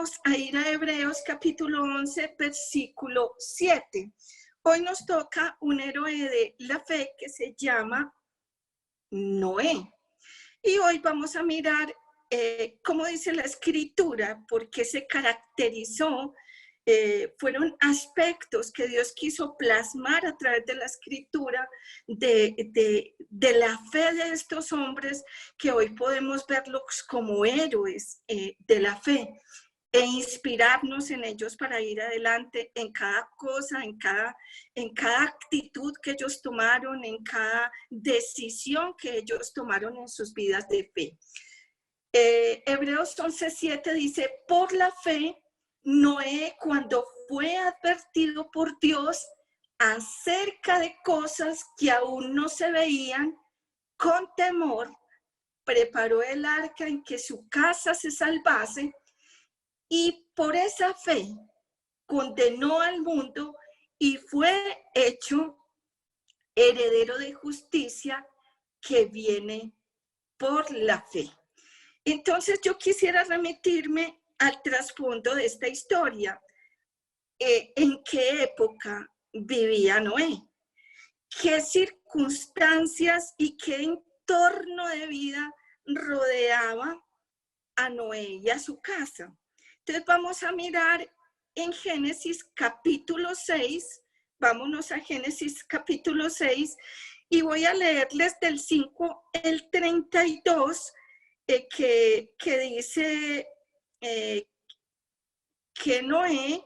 Vamos a ir a Hebreos capítulo 11, versículo 7. Hoy nos toca un héroe de la fe que se llama Noé. Y hoy vamos a mirar cómo dice la escritura, por qué se caracterizó. Fueron aspectos que Dios quiso plasmar a través de la escritura de la fe de estos hombres que hoy podemos verlos como héroes de la fe e inspirarnos en ellos para ir adelante en cada cosa, en cada actitud que ellos tomaron, en cada decisión que ellos tomaron en sus vidas de fe. Hebreos 11:7 dice, por la fe, Noé, cuando fue advertido por Dios acerca de cosas que aún no se veían, con temor, preparó el arca en que su casa se salvase y por esa fe condenó al mundo y fue hecho heredero de justicia que viene por la fe. Entonces yo quisiera remitirme al trasfondo de esta historia. ¿En qué época vivía Noé? ¿Qué circunstancias y qué entorno de vida rodeaba a Noé y a su casa? Entonces vamos a mirar en Génesis capítulo 6, vámonos a Génesis capítulo 6 y voy a leerles del 5 al 32 que dice que Noé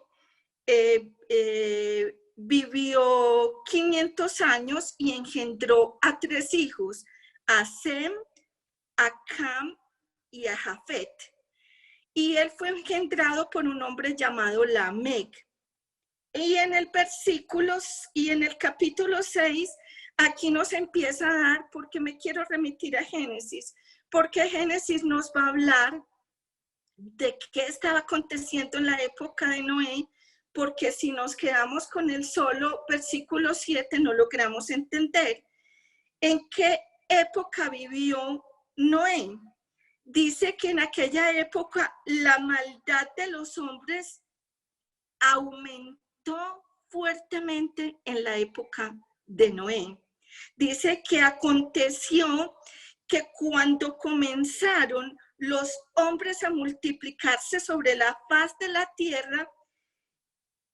vivió 500 años y engendró a 3 hijos, a Sem, a Cam y a Jafet. Y él fue engendrado por un hombre llamado Lamec. Y en el capítulo 6, aquí nos empieza a dar, porque me quiero remitir a Génesis, porque Génesis nos va a hablar de qué estaba aconteciendo en la época de Noé, porque si nos quedamos con el solo versículo 7 no logramos entender en qué época vivió Noé. Dice que en aquella época la maldad de los hombres aumentó fuertemente en la época de Noé. Dice que aconteció que cuando comenzaron los hombres a multiplicarse sobre la faz de la tierra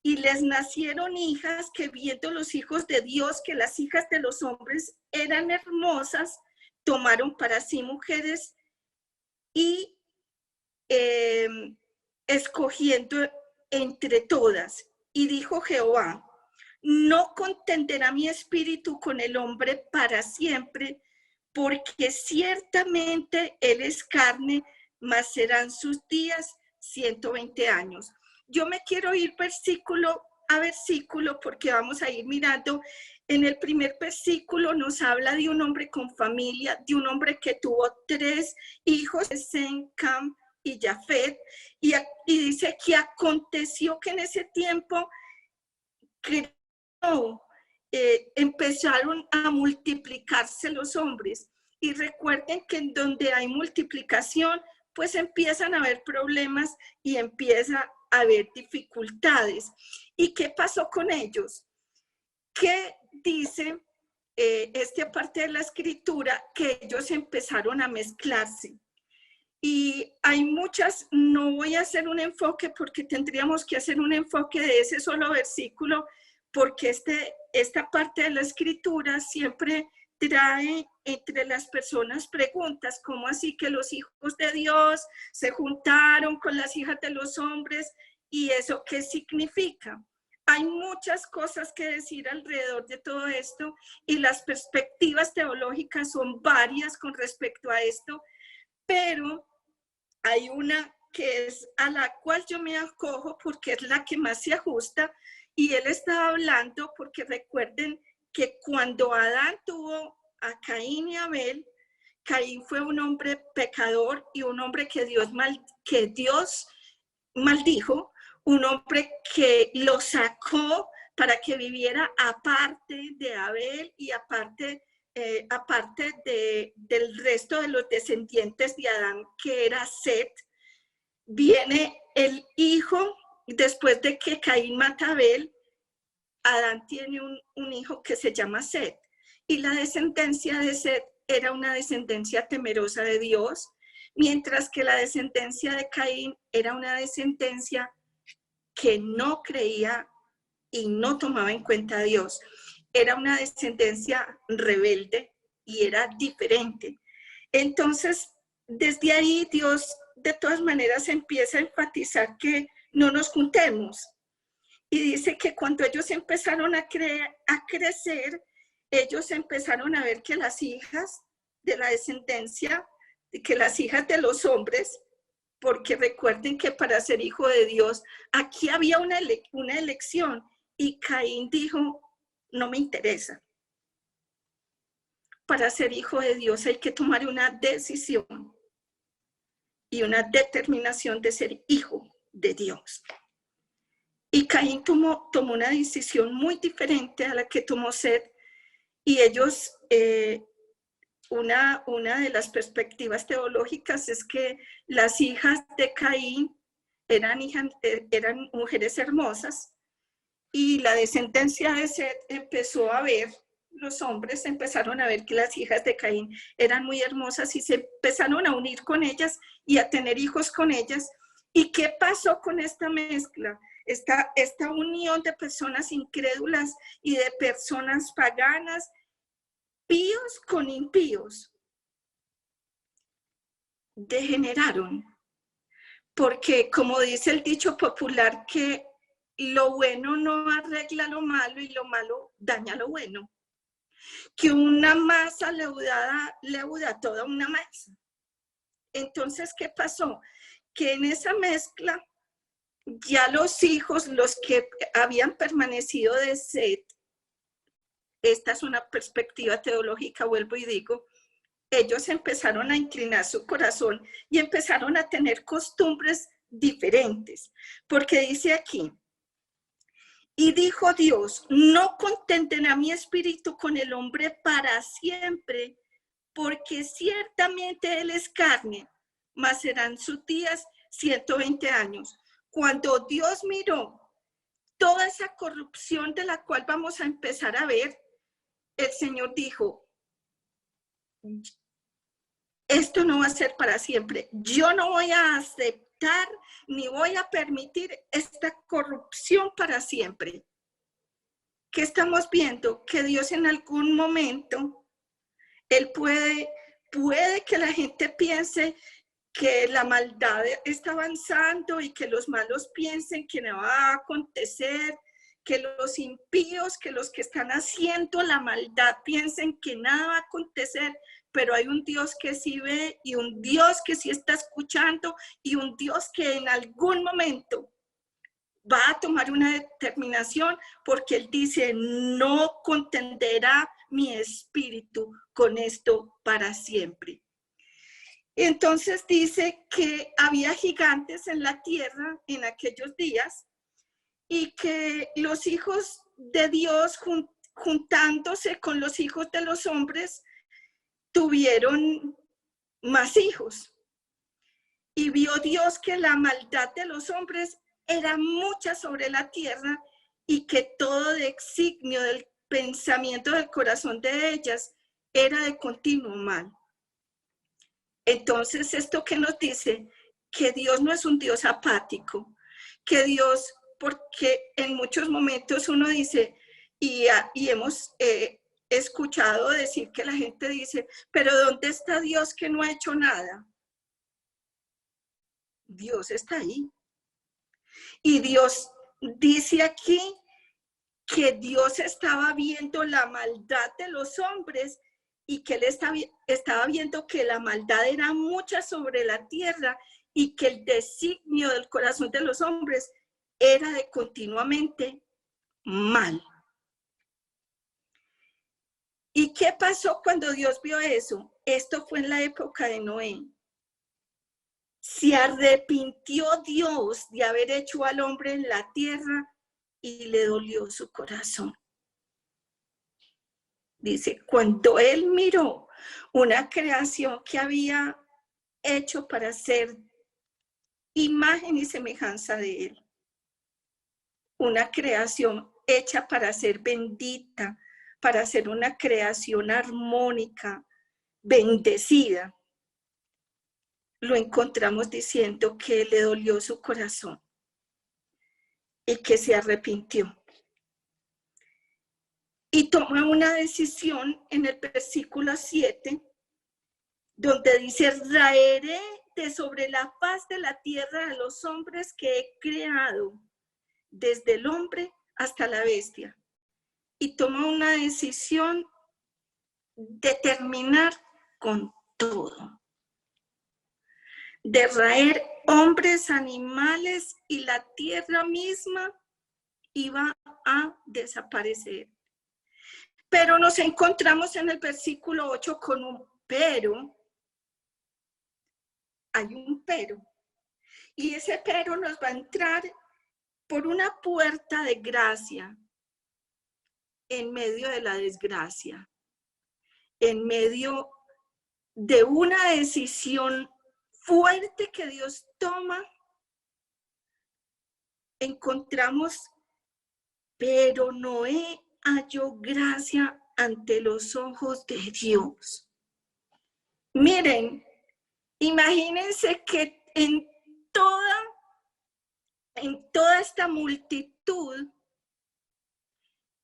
y les nacieron hijas, que viendo los hijos de Dios que las hijas de los hombres eran hermosas, tomaron para sí mujeres y escogiendo entre todas. Y dijo Jehová, no contenderá mi espíritu con el hombre para siempre, porque ciertamente él es carne, mas serán sus días 120 años. Yo me quiero ir versículo a versículo porque vamos a ir mirando. En el primer versículo nos habla de un hombre con familia, de un hombre que tuvo 3 hijos, Sem, Cam y Jafet, y dice que aconteció que en ese tiempo empezaron a multiplicarse los hombres. Y recuerden que en donde hay multiplicación, pues empiezan a haber problemas y empieza a haber dificultades. ¿Y qué pasó con ellos? ¿Qué dice esta parte de la escritura? Que ellos empezaron a mezclarse. Y hay muchas, no voy a hacer un enfoque porque tendríamos que hacer un enfoque de ese solo versículo, porque esta parte de la escritura siempre trae entre las personas preguntas, ¿cómo así que los hijos de Dios se juntaron con las hijas de los hombres? ¿Y eso qué significa? Hay muchas cosas que decir alrededor de todo esto y las perspectivas teológicas son varias con respecto a esto, pero hay una que es a la cual yo me acojo porque es la que más se ajusta, y él estaba hablando porque recuerden que cuando Adán tuvo a Caín y Abel, Caín fue un hombre pecador y un hombre que Dios maldijo, un hombre que lo sacó para que viviera aparte de Abel y aparte del resto de los descendientes de Adán, que era Set. Viene el hijo, después de que Caín mata a Abel, Adán tiene un hijo que se llama Set. Y la descendencia de Set era una descendencia temerosa de Dios, mientras que la descendencia de Caín era una descendencia que no creía y no tomaba en cuenta a Dios. Era una descendencia rebelde y era diferente. Entonces, desde ahí Dios de todas maneras empieza a enfatizar que no nos juntemos. Y dice que cuando ellos empezaron a crecer, ellos empezaron a ver que las hijas de la descendencia, que las hijas de los hombres, porque recuerden que para ser hijo de Dios, aquí había una elección, y Caín dijo, no me interesa. Para ser hijo de Dios hay que tomar una decisión y una determinación de ser hijo de Dios. Y Caín tomó una decisión muy diferente a la que tomó Set, y ellos, una de las perspectivas teológicas es que las hijas de Caín eran mujeres hermosas, y la descendencia de Set empezó a ver, los hombres empezaron a ver que las hijas de Caín eran muy hermosas y se empezaron a unir con ellas y a tener hijos con ellas. ¿Y qué pasó con esta mezcla? Esta unión de personas incrédulas y de personas paganas, píos con impíos, degeneraron. Porque como dice el dicho popular, que lo bueno no arregla lo malo y lo malo daña lo bueno. Que una masa leuda toda una masa. Entonces, ¿qué pasó? Que en esa mezcla, ya los hijos, los que habían permanecido de Set, esta es una perspectiva teológica, vuelvo y digo, ellos empezaron a inclinar su corazón y empezaron a tener costumbres diferentes. Porque dice aquí, y dijo Dios, no contenderá mi espíritu con el hombre para siempre, porque ciertamente él es carne, mas serán sus días 120 años. Cuando Dios miró toda esa corrupción de la cual vamos a empezar a ver, el Señor dijo, esto no va a ser para siempre. Yo no voy a aceptar ni voy a permitir esta corrupción para siempre. ¿Qué estamos viendo? Que Dios en algún momento, Él puede que la gente piense que la maldad está avanzando y que los malos piensen que no va a acontecer, que los impíos, que los que están haciendo la maldad piensen que nada va a acontecer, pero hay un Dios que sí ve y un Dios que sí está escuchando y un Dios que en algún momento va a tomar una determinación, porque Él dice, no contenderá mi espíritu con esto para siempre. Entonces dice que había gigantes en la tierra en aquellos días y que los hijos de Dios juntándose con los hijos de los hombres tuvieron más hijos. Y vio Dios que la maldad de los hombres era mucha sobre la tierra y que todo designio del pensamiento del corazón de ellas era de continuo mal. Entonces, ¿esto qué nos dice? Que Dios no es un Dios apático, que Dios, porque en muchos momentos uno dice, y hemos escuchado decir que la gente dice, pero ¿dónde está Dios que no ha hecho nada? Dios está ahí. Y Dios dice aquí que Dios estaba viendo la maldad de los hombres y que Él estaba viendo que la maldad era mucha sobre la tierra y que el designio del corazón de los hombres era de continuamente mal. ¿Y qué pasó cuando Dios vio eso? Esto fue en la época de Noé. Se arrepintió Dios de haber hecho al hombre en la tierra y le dolió su corazón. Dice, cuando Él miró una creación que había hecho para ser imagen y semejanza de Él. Una creación hecha para ser bendita, para ser una creación armónica, bendecida. Lo encontramos diciendo que le dolió su corazón y que se arrepintió. Y toma una decisión en el versículo 7, donde dice: raeré de sobre la faz de la tierra a los hombres que he creado, desde el hombre hasta la bestia. Y toma una decisión de terminar con todo. De raer hombres, animales, y la tierra misma iba a desaparecer. Pero nos encontramos en el versículo 8 con un pero. Hay un pero. Y ese pero nos va a entrar por una puerta de gracia en medio de la desgracia, en medio de una decisión fuerte que Dios toma. Encontramos: pero Noé halló gracia ante los ojos de Dios. Miren, imagínense que en toda esta multitud,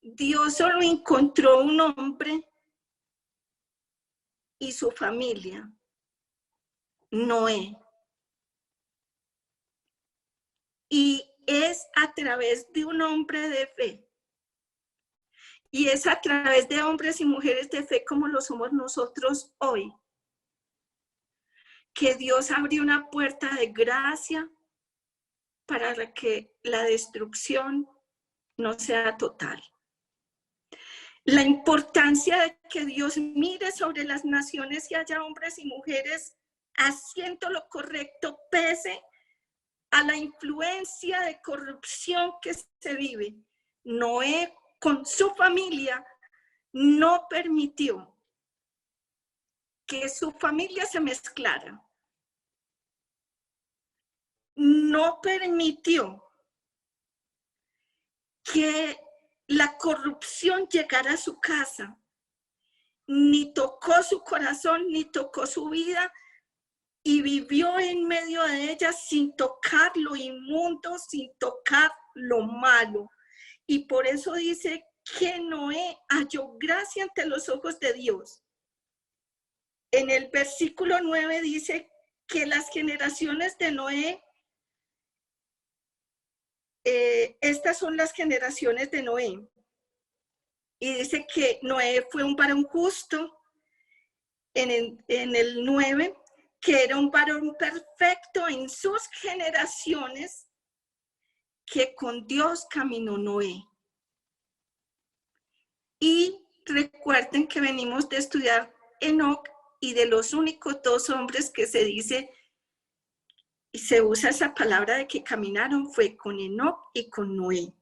Dios solo encontró un hombre y su familia, Noé. Y es a través de un hombre de fe. Y es a través de hombres y mujeres de fe como lo somos nosotros hoy, que Dios abrió una puerta de gracia para que la destrucción no sea total. La importancia de que Dios mire sobre las naciones y haya hombres y mujeres haciendo lo correcto pese a la influencia de corrupción que se vive. Noé con su familia no permitió que su familia se mezclara. No permitió que la corrupción llegara a su casa, ni tocó su corazón, ni tocó su vida, y vivió en medio de ella sin tocar lo inmundo, sin tocar lo malo. Y por eso dice que Noé halló gracia ante los ojos de Dios. En el versículo 9 dice que las generaciones de Noé, estas son las generaciones de Noé. Y dice que Noé fue un varón justo en el 9, que era un varón perfecto en sus generaciones, que con Dios caminó Noé. Y recuerden que venimos de estudiar Enoc, y de los únicos 2 hombres que se dice y se usa esa palabra de que caminaron fue con Enoc y con Noé.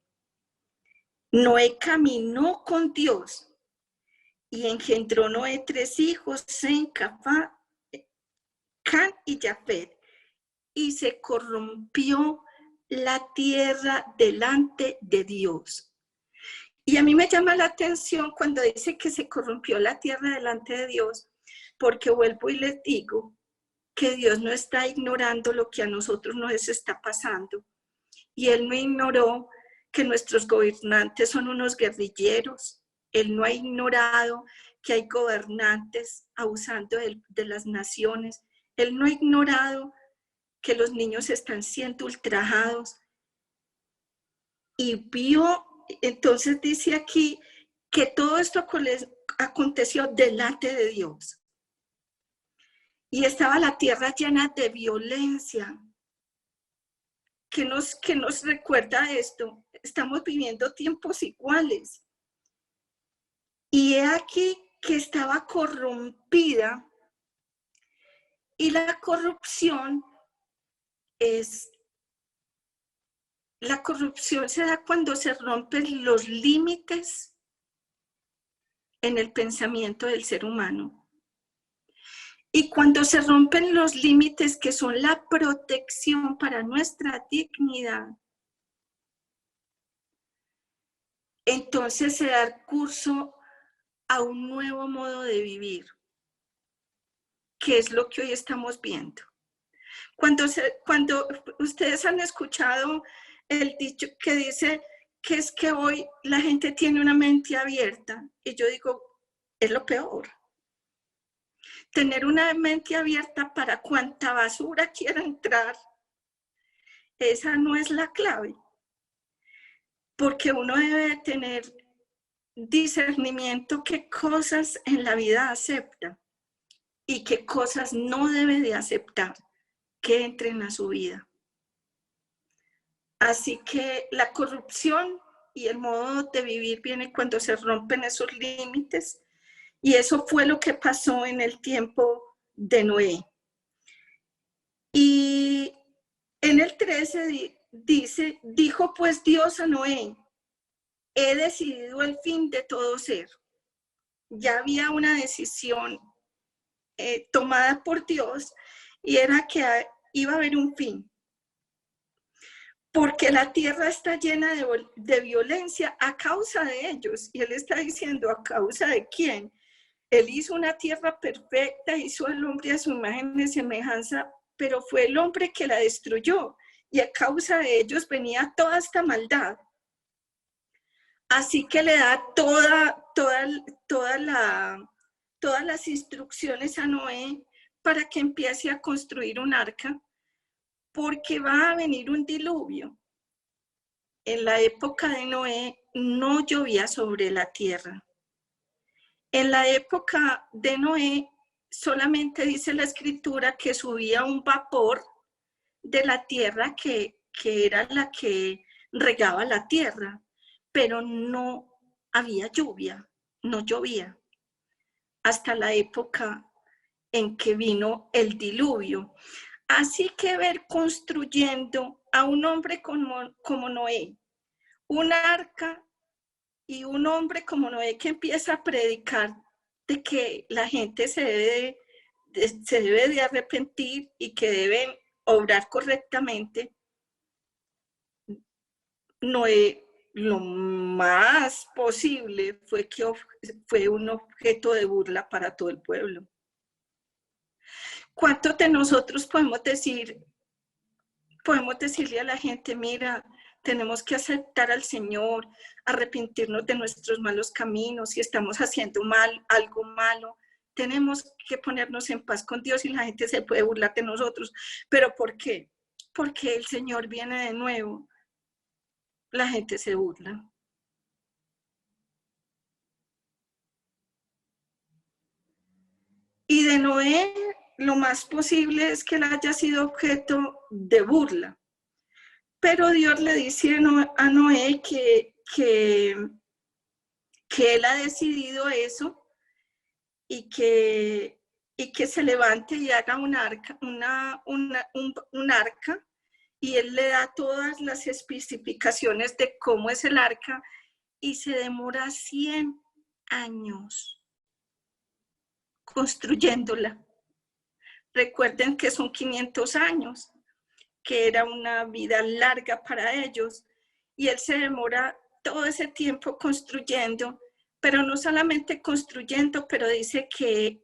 Noé caminó con Dios y engendró Noé 3 hijos, Sem, Cafá, Can y Jafet, y se corrompió la tierra delante de Dios. Y a mí me llama la atención cuando dice que se corrompió la tierra delante de Dios, porque vuelvo y les digo que Dios no está ignorando lo que a nosotros nos está pasando. Y Él no ignoró que nuestros gobernantes son unos guerrilleros. Él no ha ignorado que hay gobernantes abusando de las naciones. Él no ha ignorado que los niños están siendo ultrajados. Y vio, entonces dice aquí, que todo esto aconteció delante de Dios. Y estaba la tierra llena de violencia. ¿Qué nos recuerda esto? Estamos viviendo tiempos iguales. Y he aquí que estaba corrompida. Y la corrupción se da cuando se rompen los límites en el pensamiento del ser humano. Y cuando se rompen los límites que son la protección para nuestra dignidad, entonces se da curso a un nuevo modo de vivir, que es lo que hoy estamos viendo. Cuando ustedes han escuchado el dicho que dice que es que hoy la gente tiene una mente abierta, y yo digo, es lo peor. Tener una mente abierta para cuanta basura quiera entrar, esa no es la clave, porque uno debe tener discernimiento qué cosas en la vida acepta y qué cosas no debe de aceptar que entren a su vida. Así que la corrupción y el modo de vivir viene cuando se rompen esos límites, y eso fue lo que pasó en el tiempo de Noé. Y en el 13 dice, dijo pues Dios a Noé, he decidido el fin de todo ser. Ya había una decisión tomada por Dios, y era que iba a haber un fin. Porque la tierra está llena de violencia a causa de ellos. Y él está diciendo, ¿a causa de quién? Él hizo una tierra perfecta, hizo al hombre a su imagen y semejanza, pero fue el hombre que la destruyó. Y a causa de ellos venía toda esta maldad. Así que le da todas las instrucciones a Noé para que empiece a construir un arca, porque va a venir un diluvio. En la época de Noé no llovía sobre la tierra. En la época de Noé solamente dice la escritura que subía un vapor de la tierra que era la que regaba la tierra, pero no había lluvia, no llovía, hasta la época en que vino el diluvio. Así que ver construyendo a un hombre como Noé, un arca, y un hombre como Noé que empieza a predicar de que la gente se debe de arrepentir y que deben obrar correctamente. Noé, lo más posible fue que fue un objeto de burla para todo el pueblo. ¿Cuántos de nosotros podemos decirle a la gente, mira, tenemos que aceptar al Señor, arrepentirnos de nuestros malos caminos, si estamos haciendo algo malo, tenemos que ponernos en paz con Dios, y la gente se puede burlar de nosotros? ¿Pero por qué? Porque el Señor viene de nuevo, la gente se burla. Y de Noé, lo más posible es que él haya sido objeto de burla. Pero Dios le dice a Noé que él ha decidido eso, y que se levante y haga un arca, un arca, y él le da todas las especificaciones de cómo es el arca, y se demora 100 años construyéndola. Recuerden que son 500 años, que era una vida larga para ellos, y él se demora todo ese tiempo construyendo, pero no solamente construyendo, pero dice que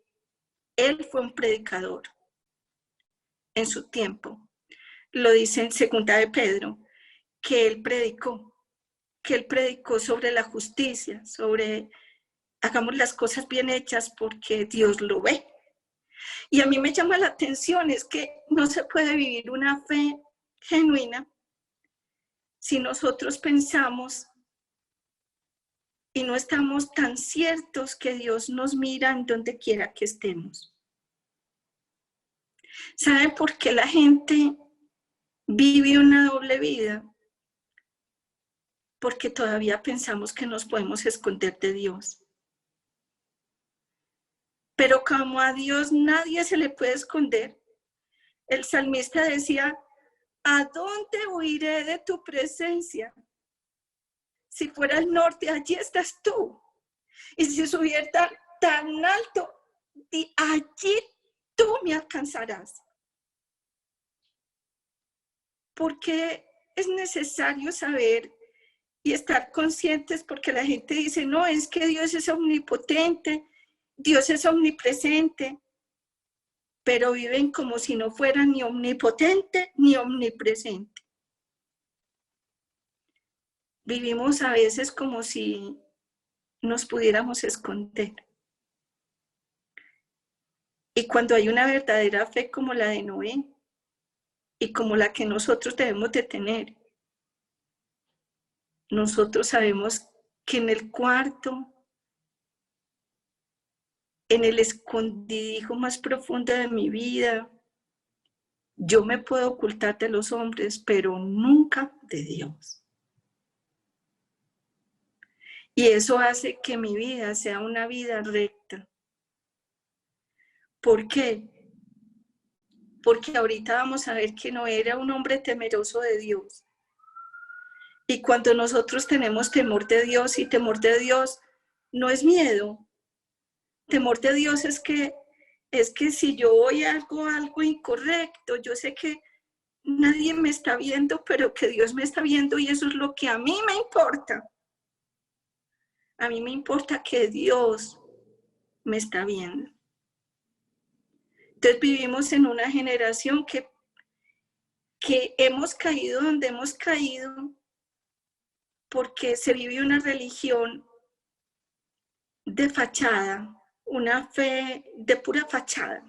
él fue un predicador en su tiempo. Lo dice en 2 de Pedro, que él predicó sobre la justicia, sobre hagamos las cosas bien hechas porque Dios lo ve. Y a mí me llama la atención, es que no se puede vivir una fe genuina si nosotros pensamos y no estamos tan ciertos que Dios nos mira en donde quiera que estemos. ¿Saben por qué la gente vive una doble vida? Porque todavía pensamos que nos podemos esconder de Dios. Pero como a Dios nadie se le puede esconder, el salmista decía, ¿a dónde huiré de tu presencia? Si fuera el norte, allí estás tú. Y si subiera tan alto, y allí tú me alcanzarás. Porque es necesario saber y estar conscientes, porque la gente dice, no, es que Dios es omnipotente, Dios es omnipresente, pero viven como si no fuera ni omnipotente ni omnipresente. Vivimos a veces como si nos pudiéramos esconder. Y cuando hay una verdadera fe como la de Noé y como la que nosotros debemos de tener, nosotros sabemos que en el cuarto, en el escondidijo más profundo de mi vida, yo me puedo ocultar de los hombres, pero nunca de Dios. Y eso hace que mi vida sea una vida recta. ¿Por qué? Porque ahorita vamos a ver que Noé era un hombre temeroso de Dios. Y cuando nosotros tenemos temor de Dios, y temor de Dios no es miedo. Temor de Dios es que si yo voy a algo incorrecto, yo sé que nadie me está viendo, pero que Dios me está viendo, y eso es lo que a mí me importa. A mí me importa que Dios me está viendo. Entonces vivimos en una generación que hemos caído donde hemos caído porque se vive una religión de fachada, una fe de pura fachada,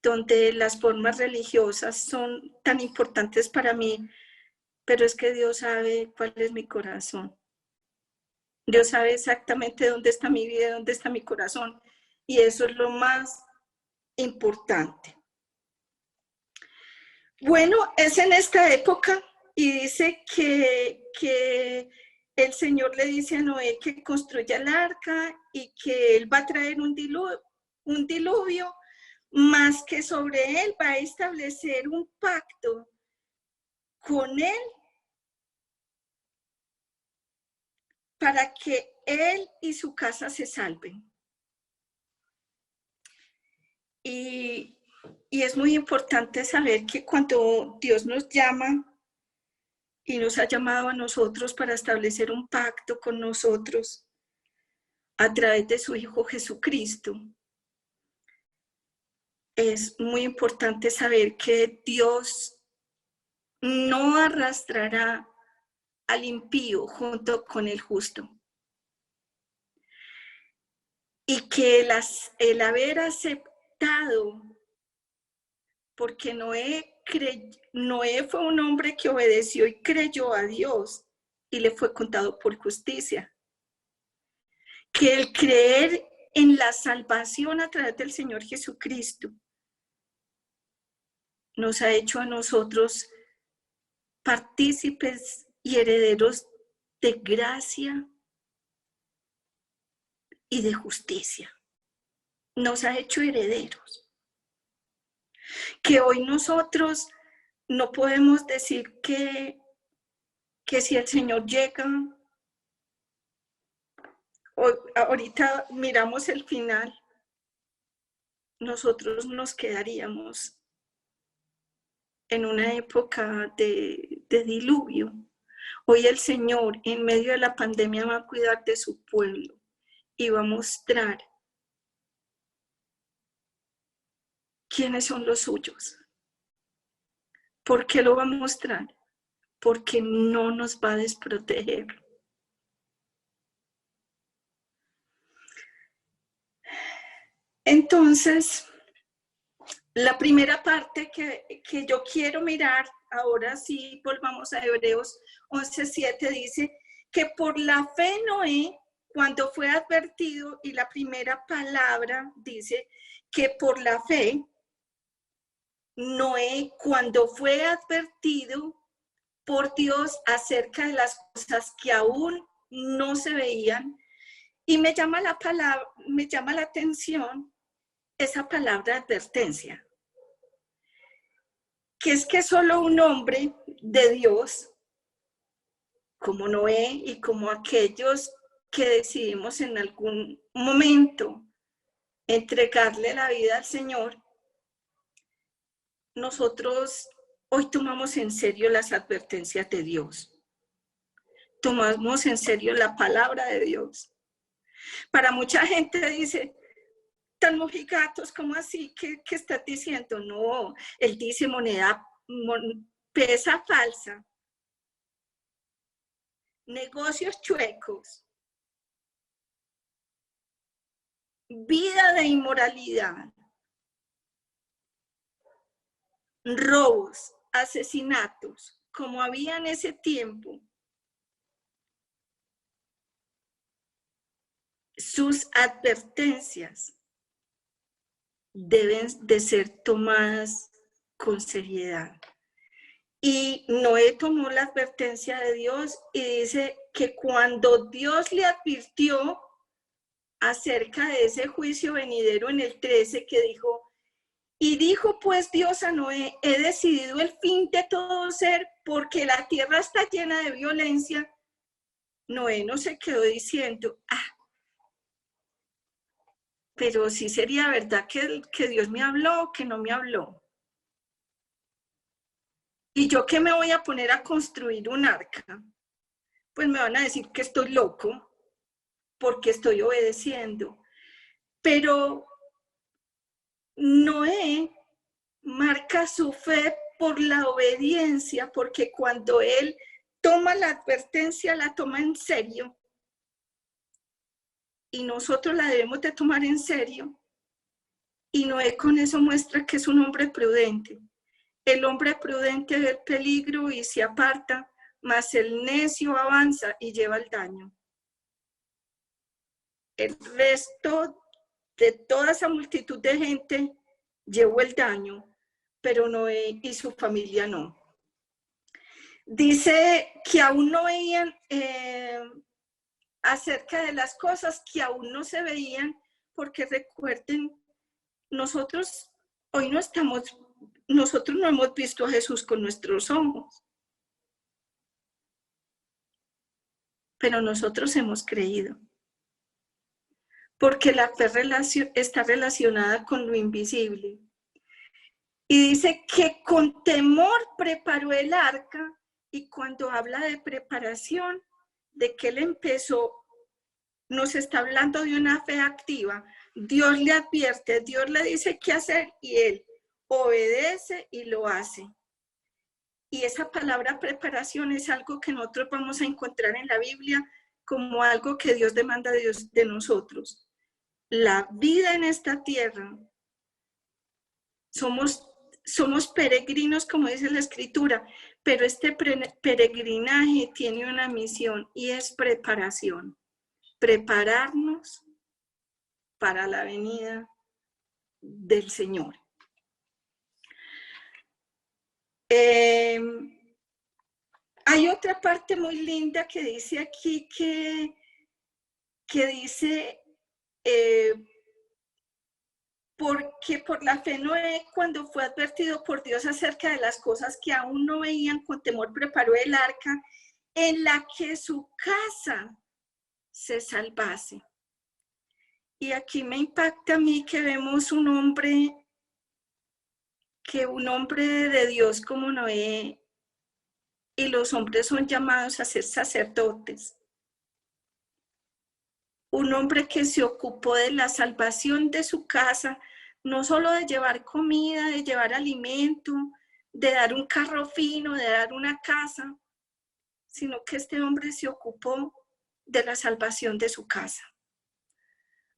donde las formas religiosas son tan importantes para mí, pero es que Dios sabe cuál es mi corazón. Dios sabe exactamente dónde está mi vida, dónde está mi corazón, y eso es lo más importante. Bueno, es en esta época y dice que el Señor le dice a Noé que construya el arca y que él va a traer un diluvio, más que sobre él va a establecer un pacto con él para que él y su casa se salven. Y es muy importante saber que cuando Dios nos llama y nos ha llamado a nosotros para establecer un pacto con nosotros a través de su Hijo Jesucristo, es muy importante saber que Dios no arrastrará al impío junto con el justo. Y que el haber aceptado, porque Noé fue un hombre que obedeció y creyó a Dios y le fue contado por justicia. Que el creer en la salvación a través del Señor Jesucristo nos ha hecho a nosotros partícipes y herederos de gracia y de justicia. Nos ha hecho herederos. Que hoy nosotros no podemos decir que si el Señor llega, ahorita miramos el final, nosotros nos quedaríamos en una época de diluvio. Hoy el Señor, en medio de la pandemia, va a cuidar de su pueblo y va a mostrar quiénes son los suyos. ¿Por qué lo va a mostrar? Porque no nos va a desproteger. Entonces, la primera parte que yo quiero mirar, ahora sí volvamos a Hebreos 11:7, dice que por la fe Noé, cuando fue advertido, y la primera palabra dice que por la fe Noé, cuando fue advertido por Dios acerca de las cosas que aún no se veían, y me llama la atención esa palabra advertencia, que es que solo un hombre de Dios, como Noé y como aquellos que decidimos en algún momento entregarle la vida al Señor, nosotros hoy tomamos en serio las advertencias de Dios. Tomamos en serio la palabra de Dios. Para mucha gente dice, tan mojigatos, ¿cómo así? ¿Qué estás diciendo? No, él dice pesa falsa, negocios chuecos, vida de inmoralidad, robos, asesinatos, como había en ese tiempo. Sus advertencias deben de ser tomadas con seriedad. Y Noé tomó la advertencia de Dios y dice que cuando Dios le advirtió acerca de ese juicio venidero en el 13, que dijo, y dijo pues Dios a Noé, he decidido el fin de todo ser porque la tierra está llena de violencia. Noé no se quedó diciendo, pero sí sería verdad que Dios me habló o que no me habló. ¿Y yo qué me voy a poner a construir un arca? Pues me van a decir que estoy loco porque estoy obedeciendo. Pero Noé marca su fe por la obediencia, porque cuando él toma la advertencia, la toma en serio. Y nosotros la debemos de tomar en serio. Y Noé con eso muestra que es un hombre prudente. El hombre prudente ve el peligro y se aparta, mas el necio avanza y lleva el daño. El resto de toda esa multitud de gente llevó el daño, pero Noé y su familia no. Dice que aún no veían acerca de las cosas que aún no se veían, porque recuerden, nosotros no hemos visto a Jesús con nuestros ojos, pero nosotros hemos creído, porque la fe está relacionada con lo invisible. Y dice que con temor preparó el arca, y cuando habla de preparación, de que él empezó, nos está hablando de una fe activa. Dios le advierte, Dios le dice qué hacer y él obedece y lo hace. Y esa palabra preparación es algo que nosotros vamos a encontrar en la Biblia como algo que Dios demanda de nosotros. La vida en esta tierra, somos peregrinos, como dice la Escritura, pero este peregrinaje tiene una misión y es preparación. Prepararnos para la venida del Señor. Hay otra parte muy linda que dice aquí que dice, porque por la fe Noé, cuando fue advertido por Dios acerca de las cosas que aún no veían, con temor preparó el arca en la que su casa se salvase. Y aquí me impacta a mí que vemos un hombre de Dios como Noé, y los hombres son llamados a ser sacerdotes. Un hombre que se ocupó de la salvación de su casa, no solo de llevar comida, de llevar alimento, de dar un carro fino, de dar una casa, sino que este hombre se ocupó de la salvación de su casa.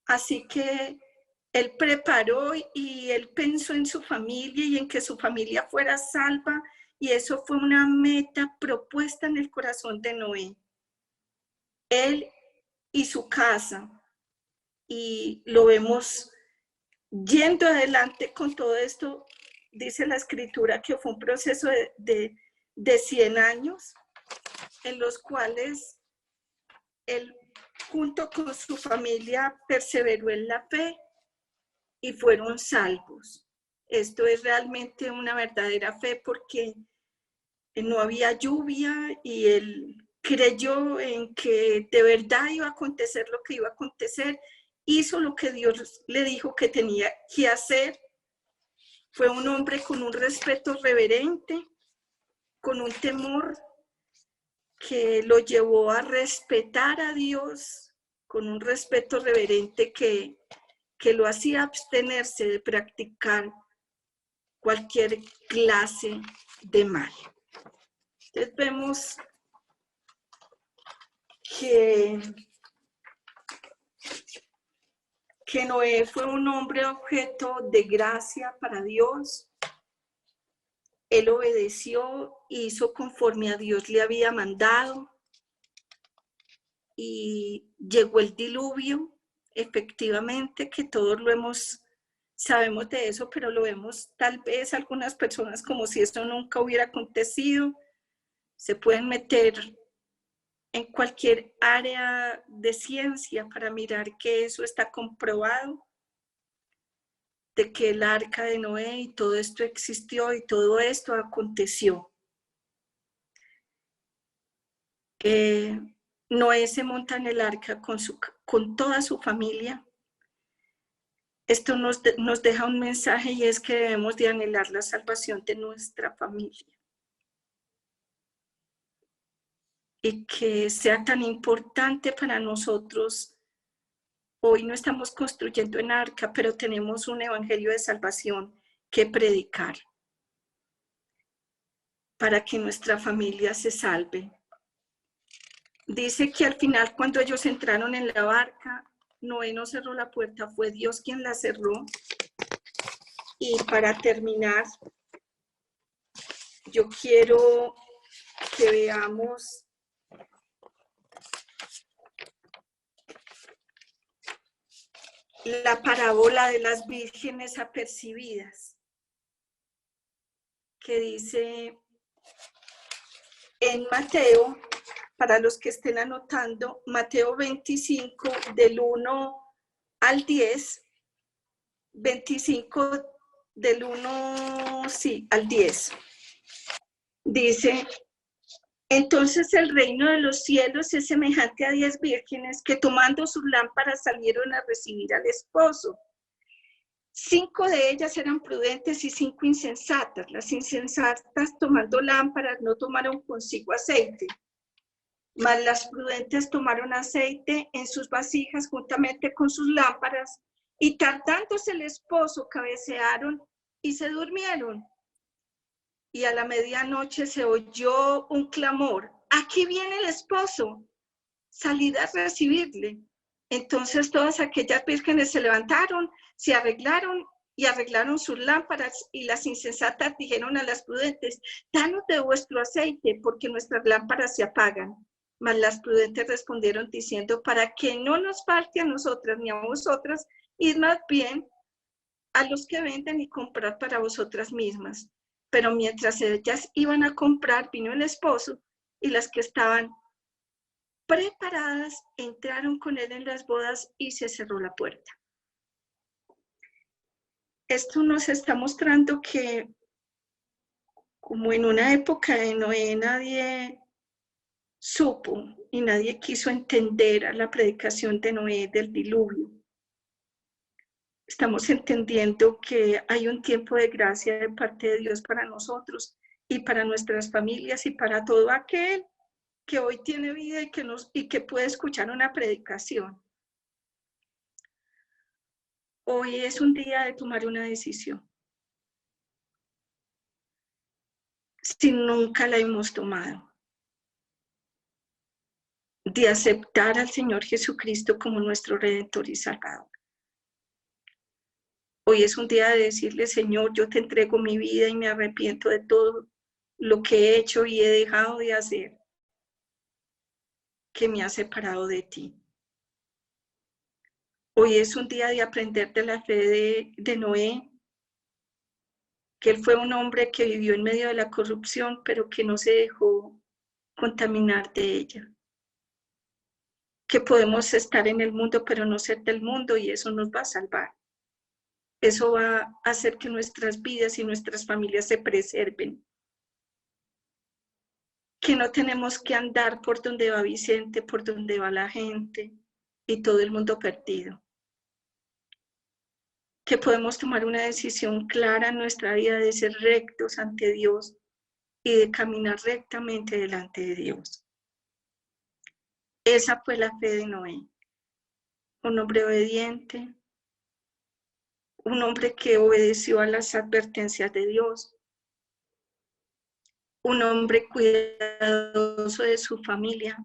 Así que él preparó y él pensó en su familia y en que su familia fuera salva, y eso fue una meta propuesta en el corazón de Noé. Él y su casa, y lo vemos yendo adelante con todo esto. Dice la Escritura que fue un proceso de 100 años en los cuales él junto con su familia perseveró en la fe y fueron salvos. Esto es realmente una verdadera fe, porque no había lluvia y él creyó en que de verdad iba a acontecer lo que iba a acontecer, hizo lo que Dios le dijo que tenía que hacer. Fue un hombre con un respeto reverente, con un temor que lo llevó a respetar a Dios, con un respeto reverente que lo hacía abstenerse de practicar cualquier clase de mal. Entonces vemos que Noé fue un hombre objeto de gracia para Dios. Él obedeció, hizo conforme a Dios le había mandado y llegó el diluvio. Efectivamente que todos sabemos de eso, pero lo vemos tal vez algunas personas como si esto nunca hubiera acontecido. Se pueden meter en cualquier área de ciencia para mirar que eso está comprobado, de que el arca de Noé y todo esto existió y todo esto aconteció. Noé se monta en el arca con toda su familia. Esto nos deja un mensaje y es que debemos de anhelar la salvación de nuestra familia. Y que sea tan importante para nosotros. Hoy no estamos construyendo en arca, pero tenemos un evangelio de salvación que predicar para que nuestra familia se salve. Dice que al final, cuando ellos entraron en la barca, Noé no cerró la puerta, fue Dios quien la cerró. Y para terminar, yo quiero que veamos la parábola de las vírgenes apercibidas, que dice en Mateo, para los que estén anotando, Mateo 25, del 1 al 10, 25 del 1, sí, al 10. Dice, entonces el reino de los cielos es semejante a 10 vírgenes que tomando sus lámparas salieron a recibir al esposo. 5 de ellas eran prudentes y 5 insensatas. Las insensatas, tomando lámparas, no tomaron consigo aceite, mas las prudentes tomaron aceite en sus vasijas juntamente con sus lámparas, y tardándose el esposo, cabecearon y se durmieron. Y a la medianoche se oyó un clamor: aquí viene el esposo, salid a recibirle. Entonces todas aquellas vírgenes se levantaron, se arreglaron y arreglaron sus lámparas, y las insensatas dijeron a las prudentes: danos de vuestro aceite, porque nuestras lámparas se apagan. Mas las prudentes respondieron diciendo: para que no nos falte a nosotras ni a vosotras, id más bien a los que venden y comprad para vosotras mismas. Pero mientras ellas iban a comprar, vino el esposo, y las que estaban preparadas entraron con él en las bodas y se cerró la puerta. Esto nos está mostrando que, como en una época de Noé, nadie supo y nadie quiso entender a la predicación de Noé del diluvio. Estamos entendiendo que hay un tiempo de gracia de parte de Dios para nosotros y para nuestras familias y para todo aquel que hoy tiene vida y que puede escuchar una predicación. Hoy es un día de tomar una decisión. Si nunca la hemos tomado, de aceptar al Señor Jesucristo como nuestro Redentor y Salvador. Hoy es un día de decirle: Señor, yo te entrego mi vida y me arrepiento de todo lo que he hecho y he dejado de hacer, que me ha separado de ti. Hoy es un día de aprender de la fe de Noé, que él fue un hombre que vivió en medio de la corrupción, pero que no se dejó contaminar de ella. Que podemos estar en el mundo, pero no ser del mundo, y eso nos va a salvar. Eso va a hacer que nuestras vidas y nuestras familias se preserven. Que no tenemos que andar por donde va Vicente, por donde va la gente y todo el mundo perdido. que podemos tomar una decisión clara en nuestra vida de ser rectos ante Dios y de caminar rectamente delante de Dios. Esa fue la fe de Noé, un hombre obediente, un hombre que obedeció a las advertencias de Dios, un hombre cuidadoso de su familia,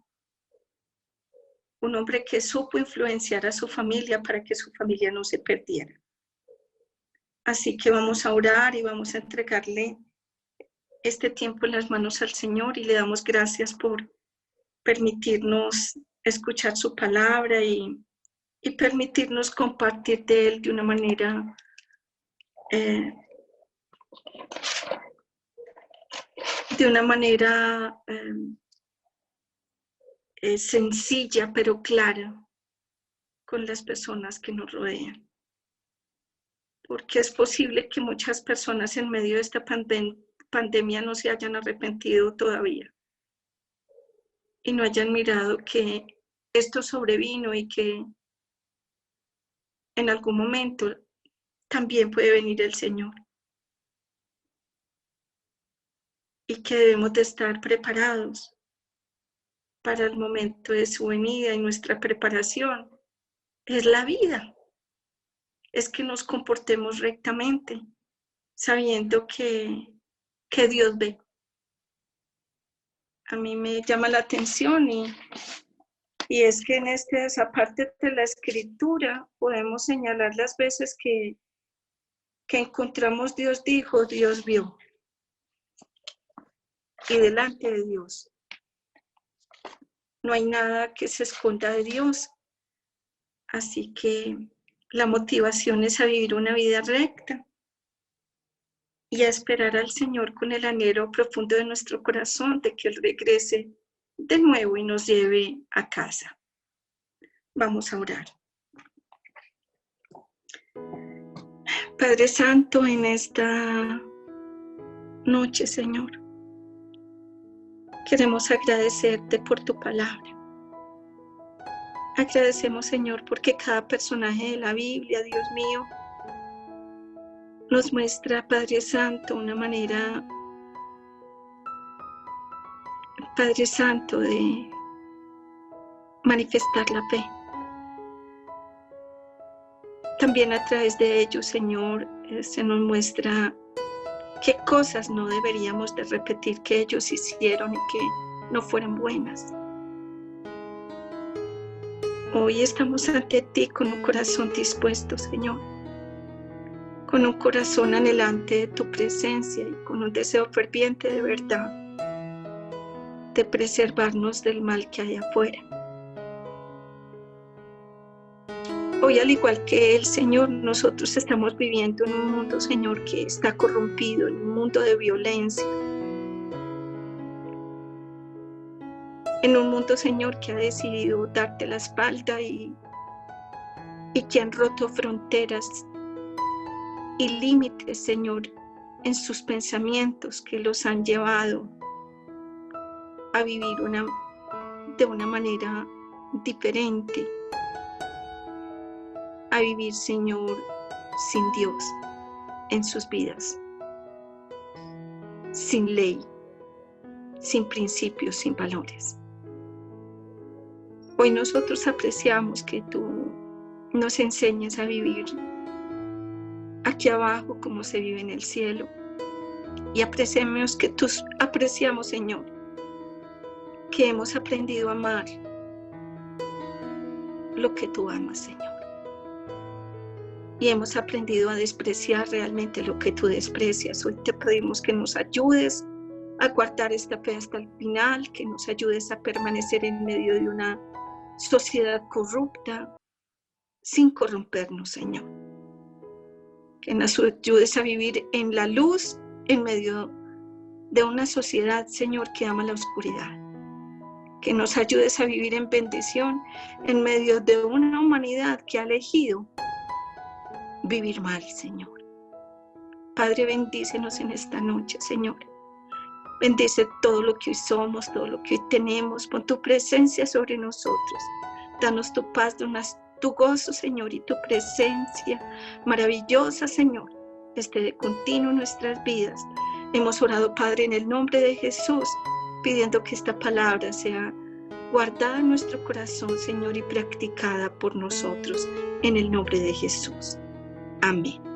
un hombre que supo influenciar a su familia para que su familia no se perdiera. Así que vamos a orar y vamos a entregarle este tiempo en las manos al Señor y le damos gracias por permitirnos escuchar su palabra y permitirnos compartir de Él de una manera sencilla pero clara con las personas que nos rodean. Porque es posible que muchas personas en medio de esta pandemia no se hayan arrepentido todavía y no hayan mirado que esto sobrevino y que en algún momento también puede venir el Señor. Y que debemos de estar preparados para el momento de su venida, y nuestra preparación es la vida. Es que nos comportemos rectamente, sabiendo que Dios ve. A mí me llama la atención y es que en esa parte de la escritura podemos señalar las veces que encontramos Dios dijo, Dios vio. Y delante de Dios no hay nada que se esconda de Dios. Así que la motivación es a vivir una vida recta y a esperar al Señor con el anhelo profundo de nuestro corazón de que Él regrese de nuevo y nos lleve a casa. Vamos a orar. Padre Santo, en esta noche, Señor, queremos agradecerte por tu palabra. Agradecemos, Señor, porque cada personaje de la Biblia, Dios mío, nos muestra, Padre Santo, una manera, Padre Santo, de manifestar la fe. También a través de ellos, Señor, se nos muestra qué cosas no deberíamos de repetir que ellos hicieron y que no fueran buenas. Hoy estamos ante ti con un corazón dispuesto, Señor, con un corazón anhelante de tu presencia y con un deseo ferviente de verdad de preservarnos del mal que hay afuera. Hoy, al igual que el Señor, nosotros estamos viviendo en un mundo, Señor, que está corrompido, en un mundo de violencia. En un mundo, Señor, que ha decidido darte la espalda y que han roto fronteras y límites, Señor, en sus pensamientos que los han llevado a vivir de una manera diferente. A vivir, Señor, sin Dios en sus vidas, sin ley, sin principios, sin valores. Hoy nosotros apreciamos que tú nos enseñes a vivir aquí abajo como se vive en el cielo, y apreciamos, Señor, que hemos aprendido a amar lo que tú amas, Señor. Y hemos aprendido a despreciar realmente lo que tú desprecias. Hoy te pedimos que nos ayudes a guardar esta fe hasta el final, que nos ayudes a permanecer en medio de una sociedad corrupta, sin corrompernos, Señor. Que nos ayudes a vivir en la luz, en medio de una sociedad, Señor, que ama la oscuridad. Que nos ayudes a vivir en bendición, en medio de una humanidad que ha elegido vivir mal, Señor. Padre, bendícenos en esta noche, Señor. Bendice todo lo que hoy somos, todo lo que hoy tenemos. Pon tu presencia sobre nosotros. Danos tu paz, tu gozo, Señor, y tu presencia maravillosa, Señor, esté de continuo en nuestras vidas. Hemos orado, Padre, en el nombre de Jesús, pidiendo que esta palabra sea guardada en nuestro corazón, Señor, y practicada por nosotros, en el nombre de Jesús. Amén.